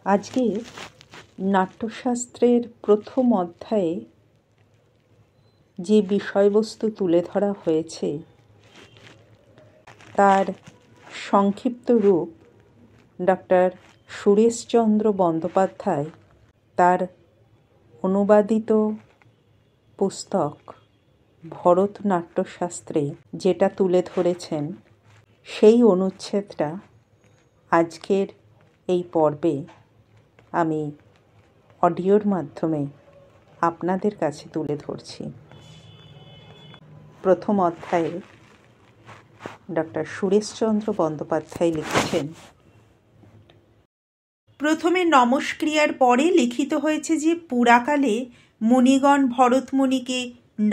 আজকে নাট্যশাস্ত্রের প্রথম অধ্যায়ে যে বিষয়বস্তু তুলে ধরা হয়েছে তার সংক্ষিপ্ত রূপ ডক্টর সুরেশচন্দ্র বন্দ্যোপাধ্যায় তার অনুবাদিত পুস্তক ভরতনাট্যশাস্ত্রে যেটা তুলে ধরেছেন সেই অনুচ্ছেদটা আজকের এই পর্বে আমি অডিওর মাধ্যমে আপনাদের কাছে তুলে ধরছি। প্রথম অধ্যায়ে ডক্টর সুরেশচন্দ্র বন্দ্যোপাধ্যায় লিখেছেন, প্রথমে নমস্ক্রিয়ার পরে লিখিত হয়েছে যে পুরাকালে মুনিগণ ভরতমুনিকে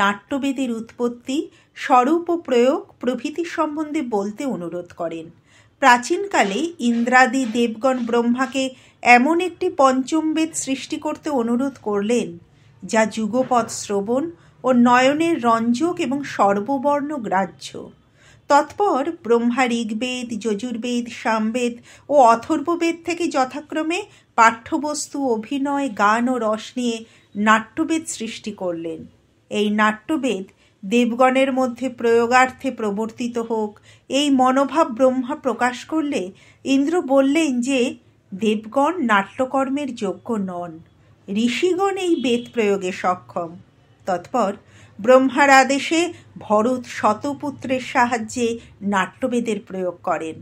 নাট্যবেদের উৎপত্তি, স্বরূপ ও প্রয়োগ প্রভৃতি সম্বন্ধে বলতে অনুরোধ করেন। প্রাচীনকালে ইন্দ্রাদি দেবগণ ব্রহ্মাকে এমন একটি পঞ্চম বেদ সৃষ্টি করতে অনুরোধ করলেন যা যুগপৎ শ্রবণ ও নয়নের রঞ্জক এবং সর্ববর্ণ গ্রাহ্য। তৎপর ব্রহ্মা ঋগ্বেদ, যজুর্বেদ, সামবেদ ও অথর্ববেদ থেকে যথাক্রমে পাঠ্যবস্তু, অভিনয়, গান ও রস নিয়ে নাট্যবেদ সৃষ্টি করলেন। এই নাট্যবেদ দেবগণের মধ্যে প্রয়োগার্থে প্রবর্তিত হোক, এই মনোভাব ব্রহ্মা প্রকাশ করলে ইন্দ্র বললেন যে দেবগণ নাট্যকর্মের যোগ্য নন, ঋষিগণ এই বেদ প্রয়োগে সক্ষম। তৎপর ব্রহ্মার আদেশে ভরত শতপুত্রের সাহায্যে নাট্যবেদের প্রয়োগ করেন।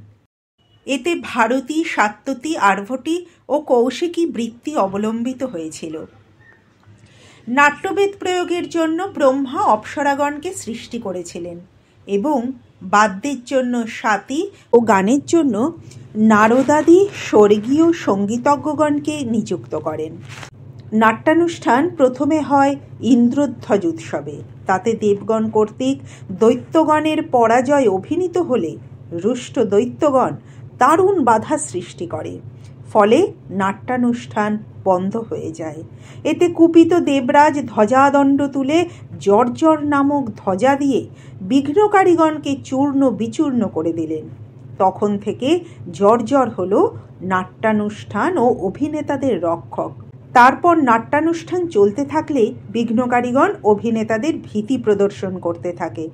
এতে ভারতী, সাত্যতী, আর্ভটী ও কৌশিকী বৃত্তি অবলম্বিত হয়েছিল। নাট্যবেদ প্রয়োগের জন্য ব্রহ্মা অপ্সরাগণকে সৃষ্টি করেছিলেন এবং বাদ্যের জন্য স্বাতী ও গানের জন্য নারদাদি স্বর্গীয় সঙ্গীতজ্ঞগণকে নিযুক্ত করেন। নাট্যানুষ্ঠান প্রথমে হয় ইন্দ্রধ্বজ উৎসবে। তাতে দেবগণ কর্তৃক দৈত্যগণের পরাজয় অভিনীত হলে রুষ্ট দৈত্যগণ দারুণ বাধা সৃষ্টি করে, ফলে নাট্যানুষ্ঠান বন্ধ হয়ে যায়। এতে কুপিত দেবরাজ ধ্বজাদণ্ড তুলে জর্জর নামক ধ্বজা দিয়ে বিঘ্নকারীগণকে চূর্ণ বিচূর্ণ করে দিলেন। তখন থেকে জর্জর হল নাট্যানুষ্ঠান ও অভিনেতাদের রক্ষক। তারপর নাট্যানুষ্ঠান চলতে থাকলে বিঘ্নকারীগণ অভিনেতাদের ভীতি প্রদর্শন করতে থাকে।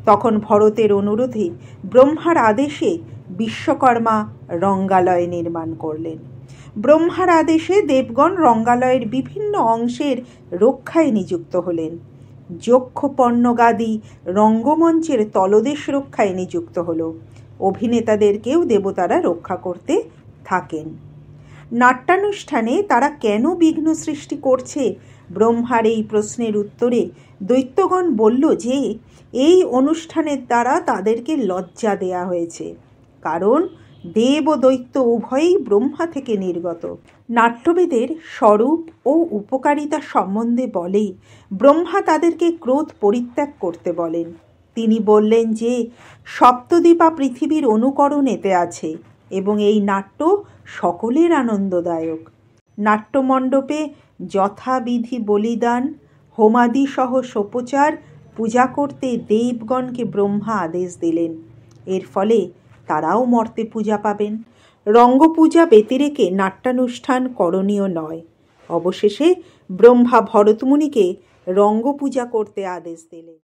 তখন ভরতের অনুরোধে ব্রহ্মার আদেশে বিশ্বকর্মা রঙ্গালয় নির্মাণ করলেন। ব্রহ্মার আদেশে দেবগণ রঙ্গালয়ের বিভিন্ন অংশের রক্ষায় নিযুক্ত হলেন। যক্ষ পণ্যগাদি রঙ্গমঞ্চের তলদেশ রক্ষায় নিযুক্ত হল। অভিনেতাদেরকেও দেবতারা রক্ষা করতে থাকেন। নাট্যানুষ্ঠানে তারা কেন বিঘ্ন সৃষ্টি করছে, ব্রহ্মার এই প্রশ্নের উত্তরে দৈত্যগণ বলল যে এই অনুষ্ঠানের দ্বারা তাদেরকে লজ্জা দেয়া হয়েছে, কারণ দেব ও দৈত্য উভয়ই ব্রহ্মা থেকে নির্গত। নাট্যবেদের স্বরূপ ও উপকারিতা সম্বন্ধে বলে ব্রহ্মা তাদেরকে ক্রোধ পরিত্যাগ করতে বলেন। তিনি বললেন যে সপ্তদ্বীপা পৃথিবীর অনুকরণ এতে আছে এবং এই নাট্য সকলের আনন্দদায়ক। নাট্যমণ্ডপে যথাবিধি বলিদান, হোমাদি সহ সোপচার পূজা করতে দেবগণকে ব্রহ্মা আদেশ দিলেন। এর ফলে তারাও মর্তে পূজা পাবেন। রঙ্গপূজা ব্যতিরেকে নাট্যানুষ্ঠান করণীয় নয়। অবশেষে ব্রহ্মা ভরতমুনিকে রঙ্গপূজা করতে আদেশ দিলেন।